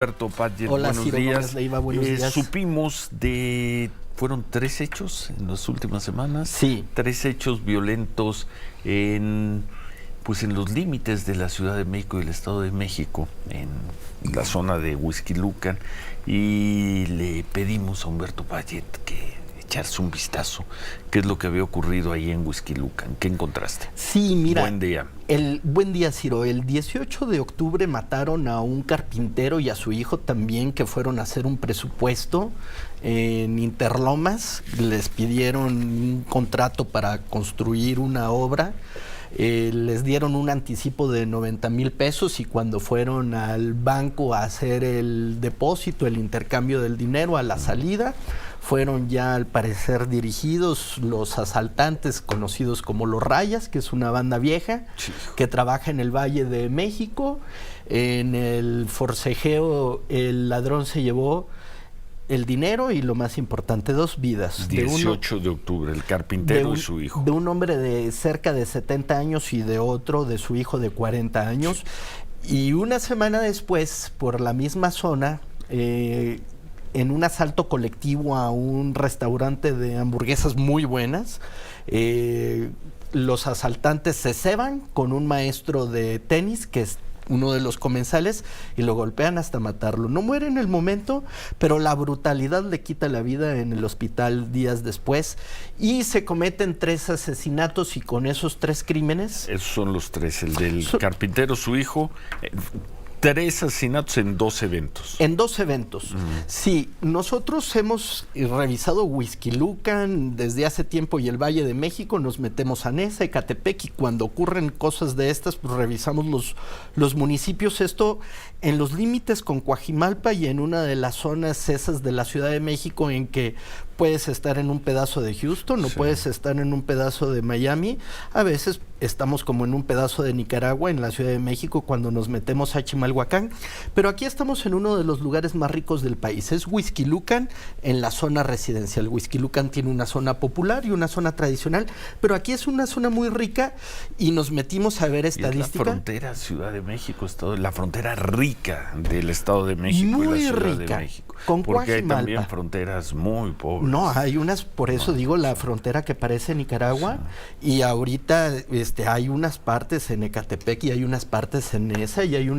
Alberto Padgett, Hola, buenos Ciro días. Gómez Leiva, buenos días. Supimos fueron 3 hechos en las últimas semanas. Sí. 3 hechos violentos en los límites de la Ciudad de México y el Estado de México, en la zona de Huixquilucan, y le pedimos a Humberto Padgett que echarse un vistazo. ¿Qué es lo que había ocurrido ahí en Huixquilucan? ¿Qué encontraste? Sí, mira. Buen día. Buen día, Ciro. El 18 de octubre mataron a un carpintero y a su hijo también, que fueron a hacer un presupuesto en Interlomas. Les pidieron un contrato para construir una obra. Les dieron un anticipo de 90,000 pesos y cuando fueron al banco a hacer el depósito, el intercambio del dinero a la salida, fueron ya al parecer dirigidos los asaltantes conocidos como Los Rayas, que es una banda vieja que trabaja en el Valle de México. En el forcejeo el ladrón se llevó el dinero y, lo más importante, 2 vidas. 18 de octubre, el carpintero y su hijo. De un hombre de cerca de 70 años y de otro, de su hijo de 40 años. Y una semana después, por la misma zona, en un asalto colectivo a un restaurante de hamburguesas muy buenas, los asaltantes se ceban con un maestro de tenis, que es uno de los comensales, y lo golpean hasta matarlo. No muere en el momento, pero la brutalidad le quita la vida en el hospital días después, y se cometen 3 asesinatos, y con esos 3 crímenes... Esos son los 3, el del carpintero, su hijo... 3 asesinatos en 2 eventos. En 2 eventos. Sí, nosotros hemos revisado Huixquilucan desde hace tiempo y el Valle de México, nos metemos a Nesa, Ecatepec, y cuando ocurren cosas de estas, pues revisamos los municipios. Esto en los límites con Coajimalpa y en una de las zonas esas de la Ciudad de México en que puedes estar en un pedazo de Houston, o puedes estar en un pedazo de Miami. A veces estamos como en un pedazo de Nicaragua, en la Ciudad de México, cuando nos metemos a Chimalhuacán. Pero aquí estamos en uno de los lugares más ricos del país. Es Huixquilucan, en la zona residencial. Huixquilucan tiene una zona popular y una zona tradicional, pero aquí es una zona muy rica, y nos metimos a ver estadística. Es la frontera Ciudad de México, la frontera rica del Estado de México muy y la Ciudad rica, de México. con porque hay Coajimalpa. también fronteras muy pobres. No, hay unas, por eso digo, la frontera que parece Nicaragua, y ahorita hay unas partes en Ecatepec y hay unas partes en esa, y hay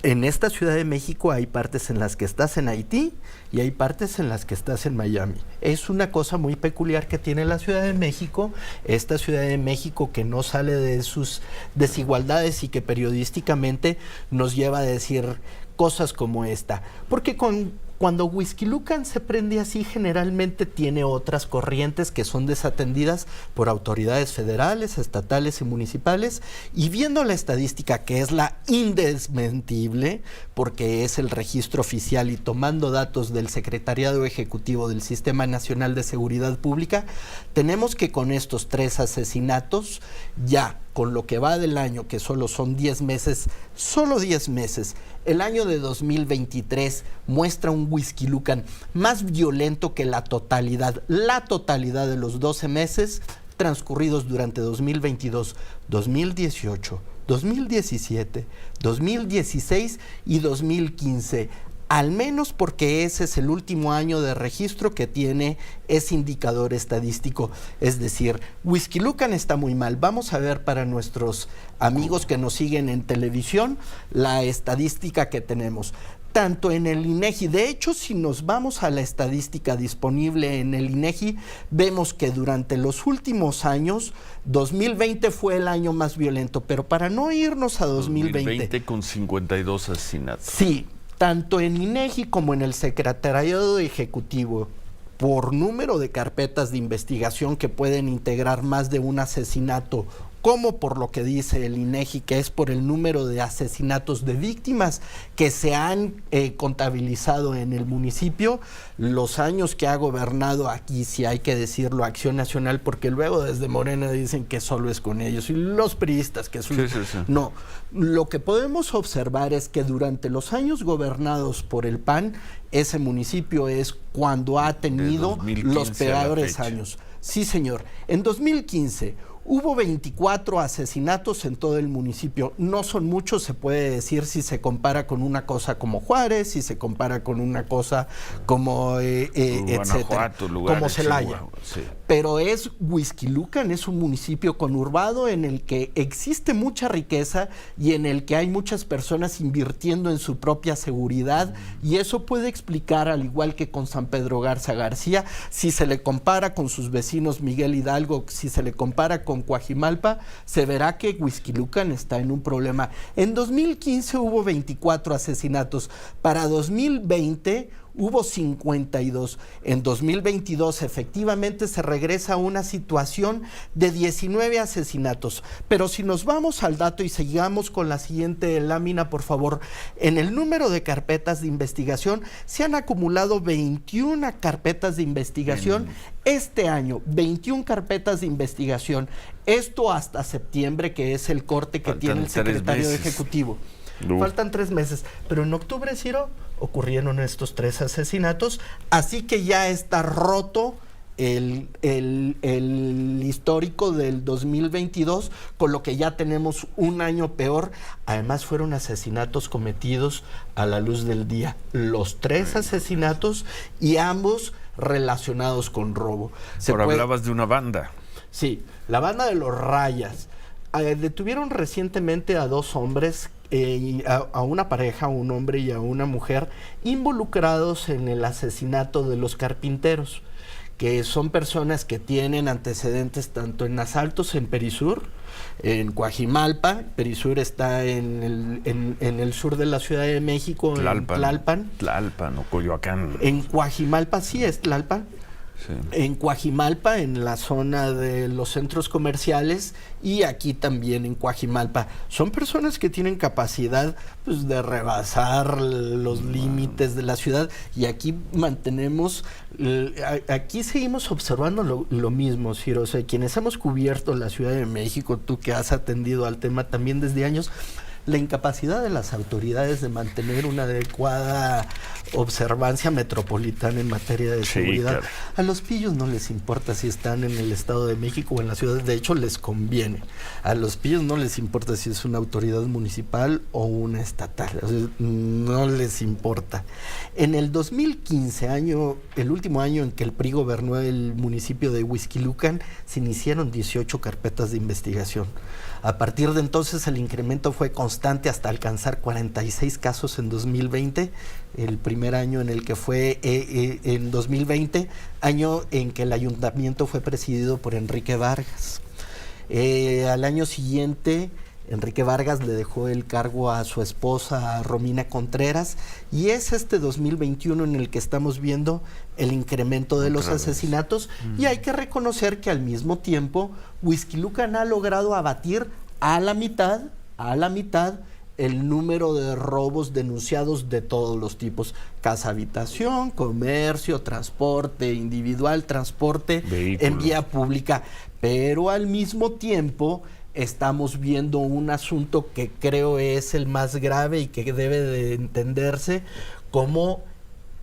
en esta Ciudad de México hay partes en las que estás en Haití y hay partes en las que estás en Miami. Es una cosa muy peculiar que tiene la Ciudad de México, esta Ciudad de México que no sale de sus desigualdades y que periodísticamente nos lleva a decir cosas como esta, porque cuando Huixquilucan se prende así, generalmente tiene otras corrientes que son desatendidas por autoridades federales, estatales y municipales, y viendo la estadística, que es la indesmentible, porque es el registro oficial, y tomando datos del Secretariado Ejecutivo del Sistema Nacional de Seguridad Pública, tenemos que con estos 3 asesinatos, ya con lo que va del año, que solo son 10 meses, solo 10 meses, el año de 2023 muestra un Huixquilucan más violento que la totalidad de los 12 meses transcurridos durante 2022, 2018, 2017, 2016 y 2015. Al menos porque ese es el último año de registro que tiene ese indicador estadístico. Es decir, Huixquilucan está muy mal. Vamos a ver, para nuestros amigos que nos siguen en televisión, la estadística que tenemos. Tanto en el INEGI, de hecho, si nos vamos a la estadística disponible en el INEGI, vemos que durante los últimos años, 2020 fue el año más violento, pero para no irnos a 2020 con 52 asesinatos. Sí. Tanto en INEGI como en el Secretariado Ejecutivo, por número de carpetas de investigación que pueden integrar más de un asesinato, como por lo que dice el INEGI, que es por el número de asesinatos de víctimas que se han contabilizado en el municipio, los años que ha gobernado aquí, si hay que decirlo, Acción Nacional, porque luego desde Morena dicen que solo es con ellos, y los priistas que son... Sí. No, lo que podemos observar es que durante los años gobernados por el PAN, ese municipio es cuando ha tenido los peores años. Sí, señor. En 2015 Hubo 24 asesinatos en todo el municipio. No son muchos, se puede decir, si se compara con una cosa como Juárez, si se compara con una cosa como etcétera, como Celaya. Sí. Pero Huixquilucan es un municipio conurbado en el que existe mucha riqueza y en el que hay muchas personas invirtiendo en su propia seguridad, y eso puede explicar, al igual que con San Pedro Garza García, si se le compara con sus vecinos Miguel Hidalgo, si se le compara con Coajimalpa, se verá que Huixquilucan está en un problema. En 2015 hubo 24 asesinatos, para 2020 hubo 52. En 2022 efectivamente se regresa a una situación de 19 asesinatos. Pero si nos vamos al dato y sigamos con la siguiente lámina, por favor, en el número de carpetas de investigación se han acumulado 21 carpetas de investigación este año, 21 carpetas de investigación. Esto hasta septiembre, que es el corte que tiene el secretario ejecutivo. Faltan 3 meses, pero en octubre, Ciro, ocurrieron estos 3 asesinatos, así que ya está roto el histórico del 2022, con lo que ya tenemos un año peor. Además fueron asesinatos cometidos a la luz del día, los 3 asesinatos, y ambos relacionados con robo. Ahora hablabas de una banda. Sí, la banda de los Rayas. Detuvieron recientemente a 2 hombres, a una pareja, un hombre y a una mujer, involucrados en el asesinato de los carpinteros, que son personas que tienen antecedentes tanto en asaltos en Perisur, en Coajimalpa. Perisur está en el sur de la Ciudad de México, Tlalpan, en Tlalpan. Tlalpan o Coyoacán. En Coajimalpa sí es Tlalpan. Sí. En Coajimalpa, en la zona de los centros comerciales, y aquí también en Coajimalpa. Son personas que tienen capacidad, pues, de rebasar los límites de la ciudad, y aquí aquí seguimos observando lo mismo, Ciro. O sea, quienes hemos cubierto la Ciudad de México, tú que has atendido al tema también desde años, la incapacidad de las autoridades de mantener una adecuada observancia metropolitana en materia de seguridad. Claro. A los pillos no les importa si están en el Estado de México o en la ciudad, de hecho les conviene. A los pillos no les importa si es una autoridad municipal o una estatal, o sea, no les importa. En el 2015, el último año en que el PRI gobernó el municipio de Huixquilucan, se iniciaron 18 carpetas de investigación. A partir de entonces el incremento fue constante hasta alcanzar 46 casos en 2020, el primer año en el que fue en 2020, año en que el ayuntamiento fue presidido por Enrique Vargas. Al año siguiente, Enrique Vargas le dejó el cargo a su esposa Romina Contreras, y es este 2021 en el que estamos viendo el incremento de los asesinatos. Y hay que reconocer que al mismo tiempo Huixquilucan ha logrado abatir a la mitad el número de robos denunciados de todos los tipos: casa habitación, comercio, transporte individual, transporte en vía pública. Pero al mismo tiempo estamos viendo un asunto que creo es el más grave y que debe de entenderse como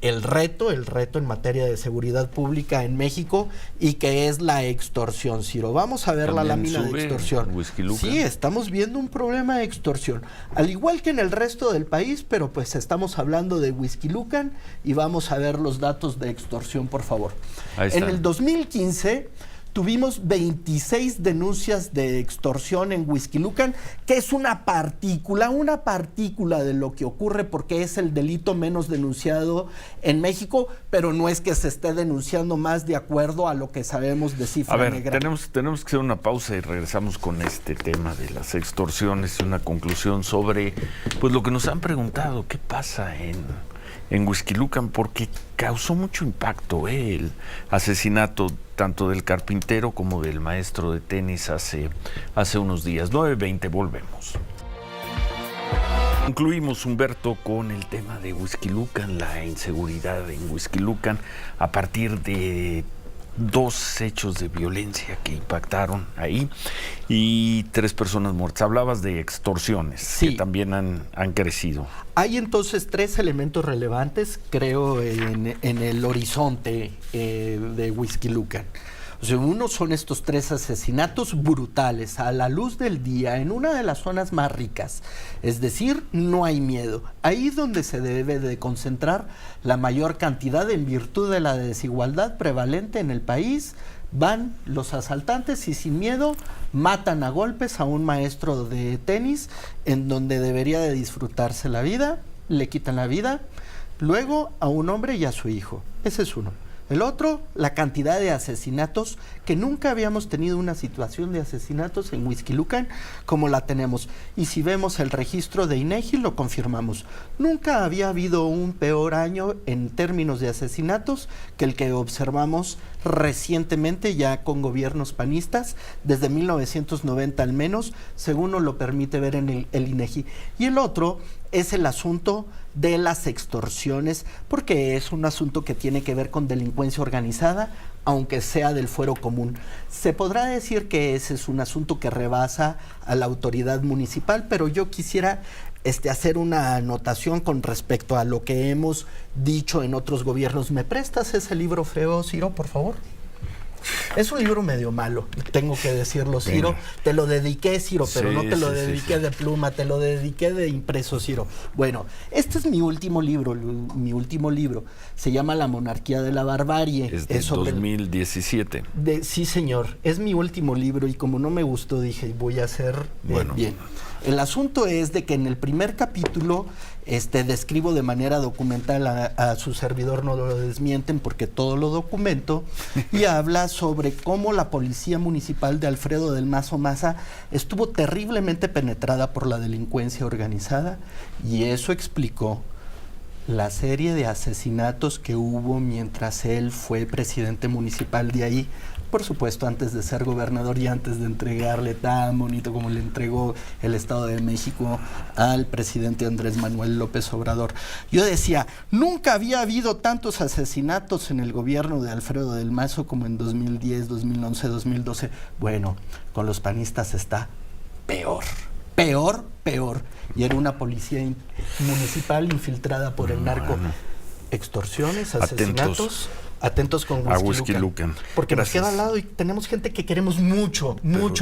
el reto en materia de seguridad pública en México, y que es la extorsión, Ciro. Vamos a ver la lámina de extorsión. Sí, estamos viendo un problema de extorsión, al igual que en el resto del país, pero pues estamos hablando de Huixquilucan y vamos a ver los datos de extorsión, por favor. En el 2015 tuvimos 26 denuncias de extorsión en Huixquilucan, que es una partícula de lo que ocurre, porque es el delito menos denunciado en México, pero no es que se esté denunciando más, de acuerdo a lo que sabemos de cifra negra. Tenemos que hacer una pausa y regresamos con este tema de las extorsiones y una conclusión sobre, pues, lo que nos han preguntado: ¿qué pasa en Huixquilucan? Porque causó mucho impacto el asesinato tanto del carpintero como del maestro de tenis hace unos días. 9:20, volvemos. Concluimos, Humberto, con el tema de Huixquilucan, la inseguridad en Huixquilucan, a partir de 2 hechos de violencia que impactaron ahí y 3 personas muertas. Hablabas de extorsiones, sí, que también han crecido. Hay entonces 3 elementos relevantes, creo, en el horizonte de Huixquilucan. O O sea, uno son estos 3 asesinatos brutales a la luz del día en una de las zonas más ricas. Es decir, no hay miedo. Ahí donde se debe de concentrar la mayor cantidad en virtud de la desigualdad prevalente en el país. Van los asaltantes y sin miedo matan a golpes a un maestro de tenis en donde debería de disfrutarse la vida, le quitan la vida, luego a un hombre y a su hijo. Ese es uno. El otro, la cantidad de asesinatos, que nunca habíamos tenido una situación de asesinatos en Huixquilucan como la tenemos. Y si vemos el registro de INEGI, lo confirmamos. Nunca había habido un peor año en términos de asesinatos que el que observamos recientemente ya con gobiernos panistas, desde 1990 al menos, según nos lo permite ver en el INEGI. Y el otro es el asunto de las extorsiones, porque es un asunto que tiene que ver con delincuencia organizada, aunque sea del fuero común. Se podrá decir que ese es un asunto que rebasa a la autoridad municipal, pero yo quisiera hacer una anotación con respecto a lo que hemos dicho en otros gobiernos. ¿Me prestas ese libro feo, Ciro, por favor? Es un libro medio malo, tengo que decirlo, Ciro. Venga. Te lo dediqué, Ciro, pero sí, no te lo dediqué de pluma, te lo dediqué de impreso, Ciro. Bueno, este es mi último libro. Se llama La monarquía de la barbarie. Es de 2017. Sí, señor. Es mi último libro y como no me gustó, dije, voy a hacer bien. El asunto es de que en el primer capítulo describo de manera documental a su servidor, no lo desmienten porque todo lo documento, y habla sobre cómo la policía municipal de Alfredo del Mazo Maza estuvo terriblemente penetrada por la delincuencia organizada, y eso explicó la serie de asesinatos que hubo mientras él fue presidente municipal de ahí. Por supuesto, antes de ser gobernador y antes de entregarle tan bonito como le entregó el Estado de México al presidente Andrés Manuel López Obrador. Yo decía, nunca había habido tantos asesinatos en el gobierno de Alfredo del Mazo como en 2010, 2011, 2012. Bueno, con los panistas está peor. Y era una policía municipal infiltrada por el narco. Extorsiones, asesinatos. Atentos con Huixquilucan. Porque gracias. Nos queda al lado y tenemos gente que queremos mucho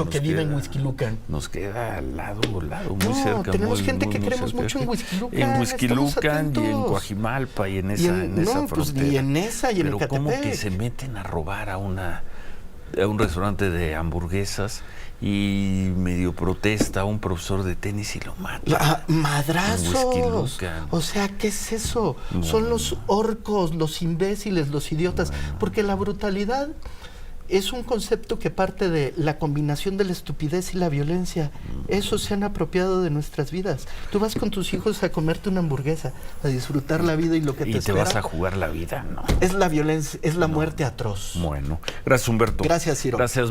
que vive en Huixquilucan. Nos queda al lado, muy cerca. Tenemos gente que queremos mucho en Huixquilucan. En Huixquilucan y en Coajimalpa y en esa frontera. Y en esa y en Ecatepec. Pero como que se meten a robar a un restaurante de hamburguesas y medio protesta a un profesor de tenis y lo mata. ¡Madrazos! O sea, ¿qué es eso? Son los orcos, los imbéciles, los idiotas. Porque la brutalidad es un concepto que parte de la combinación de la estupidez y la violencia. Eso se han apropiado de nuestras vidas. Tú vas con tus hijos a comerte una hamburguesa, a disfrutar la vida y lo que te espera. ¿Y te vas a jugar la vida? No. Es la violencia, es la muerte atroz. Bueno, gracias, Humberto. Gracias, Ciro. Gracias.